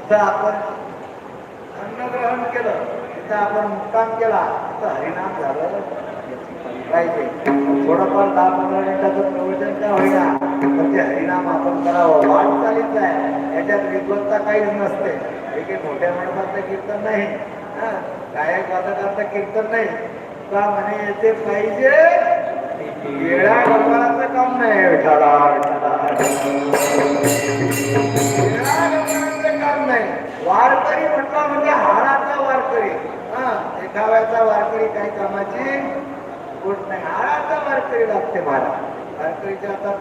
जिथं आपण अन्न ग्रहण केलं, तिथं आपण मुक्काम केला, तिथं हरिनाम झालं पाहिजे. थोडंफार 10-15 मिनिटाचं प्रवचन का होईना, तर ते हरिनाम आपण करावं. वाटचालीच आहे, याच्यात विद्वत्ता काहीच नसते. हे काही मोठ्या माणसाचं कीर्तन नाही, गायक वादकांचं कीर्तन नाही. का म्हणे येते पाहिजे, येळा भगवानाचं काम नाही. विठाला काम नाही. वारकरी म्हटला म्हणजे हाडाचा वारकरी, एखाद्याचा वारकरी काही कामाची गोष्ट नाही. हाडाचा वारकरी लागते महाराज. वारकरीच्या हातात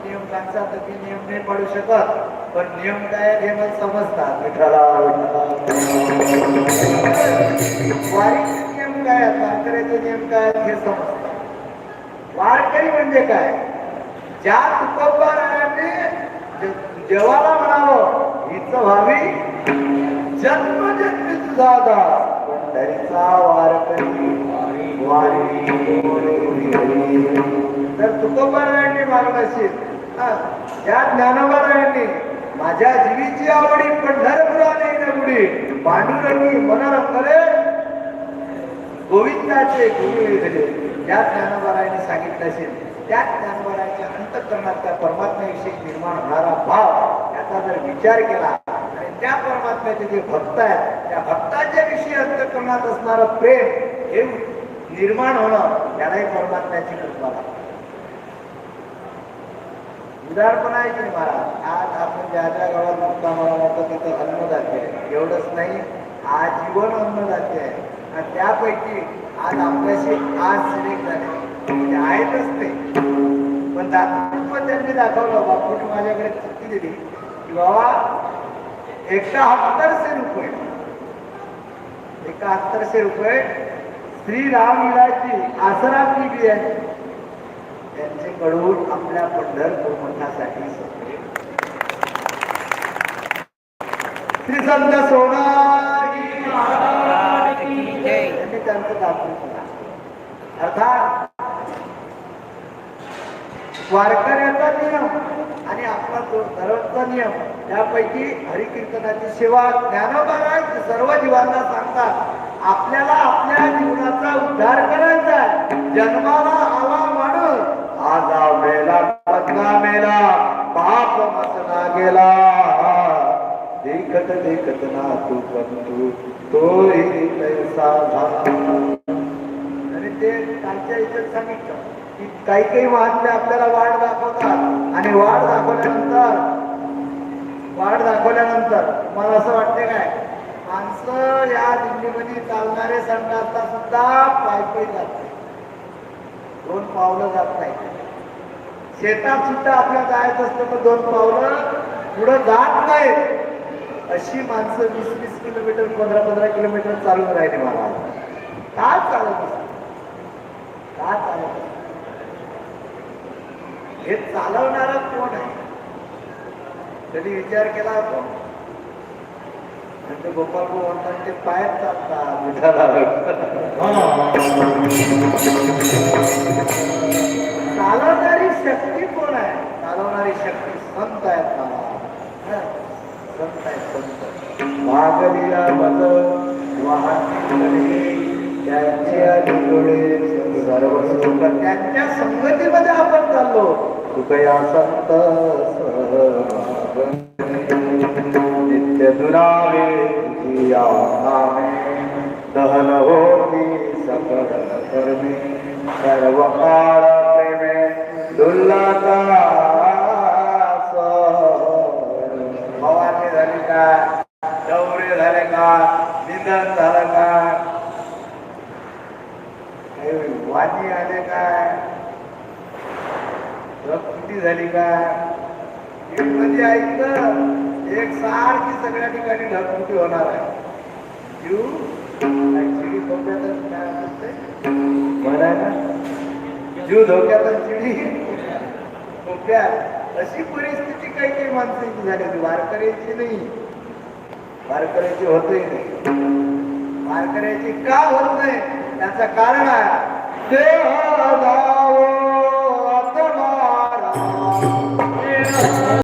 नियम कांचा तर नियम नाही पाडू शकत, पण नियम काय हे मला समजतात. विठाला वारीचे नियम काय आहेत, वारकऱ्याचे नियम काय आहेत हे समजतात. वारकरी म्हणजे काय, ज्या तुकोबाराने देवाला म्हणावं हीच व्हावी जन्मजन्मी तुझा दास, पंढरीचा वारकरी वारी. तर तुकोबारायांनी मागणं असेल, त्या ज्ञानोबारायांनी माझ्या जीवीची आवडी पंढरपुरा नाही नगुडी, पांडुरंगी मनरंगले गोविंदाचे गुरु झाले. ज्या ज्ञानोबारायांनी सांगितलं असेल, त्या ज्ञानोबारायांच्या अंतःकरणात त्या परमात्म्याविषयी निर्माण होणारा भाव याचा जर विचार केला आणि त्या परमात्म्याचे जे भक्त आहेत त्या भक्ताच्या विषयी अंतःकरणात असणारं प्रेम हे निर्माण होणं, यालाही परमात्म्याची कृपा लागते. उदाहरण आहे की महाराज, आज आपण ज्या ज्या गावात मुक्कामाला होतो तिथं अन्नदाते आहे. एवढंच नाही, आजीवन अन्नदाते आहे. आणि त्यापैकी आज आपल्याशी आज सिलेक्ट झाले म्हणजे आहेतच ते, पण त्यांनी दाखवलं. बापूने माझ्याकडे चिठ्ठी दिली की बाबा 7100 रुपये, 7100 रुपये श्री रामलीलाची आसरा फी आहे त्यांच्याकडून आपल्या पंढरपूर मठासाठी श्री संत सोनारी महाराज त्यांनी त्यांचं दाखवून केला. अर्थात वारकऱ्याचा नियम आणि आपला जो धर्मचा नियम, त्यापैकी हरिकीर्तनाची सेवा. ज्ञानोबा सर्व जीवांना सांगतात आपल्याला आपल्या जीवनाचा उद्धार करायचा आहे. जन्माला आला माणूस आजा मेला पत्ना मेला, पाप मसना गेला, देखत देखत ना तू बंधू तोही कैसा झाला. आणि ते कालच्या इथे सांगितलं की काही काही महात्मे आपल्याला वाट दाखवतात आणि वाट दाखवल्यानंतर मला असं वाटते काय, माणसं या दिल्लीमध्ये चालणारे संघाचा सुद्धा पायपायी जाते, 2 पावलं जात नाही. शेतात सुद्धा आपल्या जायचं असतं तर 2 पावलं पुढं जात नाही. अशी माणसं 20-20 किलोमीटर 15-15 किलोमीटर चालून राहिले. मला का चालत असत, का चालत असत, हे चालवणारा कोण आहे कधी विचार केला होतो? म्हणजे गोपाल भाऊ म्हणतात ते पायात चालतात. चालवणारी शक्ती कोण आहे? चालवणारी शक्ती संत आहेत. मला संत आहेत, संत. मागलीला मद वाहती त्यांचे सर्व सुख त्यांच्या संगतीमध्ये आपण चाललो. कृपया संत नित्य दुरावे दहन होती सकल कर्मे, सर्व काळ प्रेमे दुल्लाचा. फवारणी झाली का, दौरे झाले का, निधन झालं का, वाणी आले काय, किती झाली का, एक मध्ये ऐकलं एक सारखी सगळ्या ठिकाणी ढगफुटी होणार आहे. चिडी धोक्यातच काय असते म्हणायला, जीव धोक्यातच चिडी धोक्यात. अशी परिस्थिती काही काही माणसाची झाली होती. वारकऱ्याची नाही, वारकऱ्याची होतही नाही. वारकऱ्याची का होत नाही त्याचं कारण आहे देह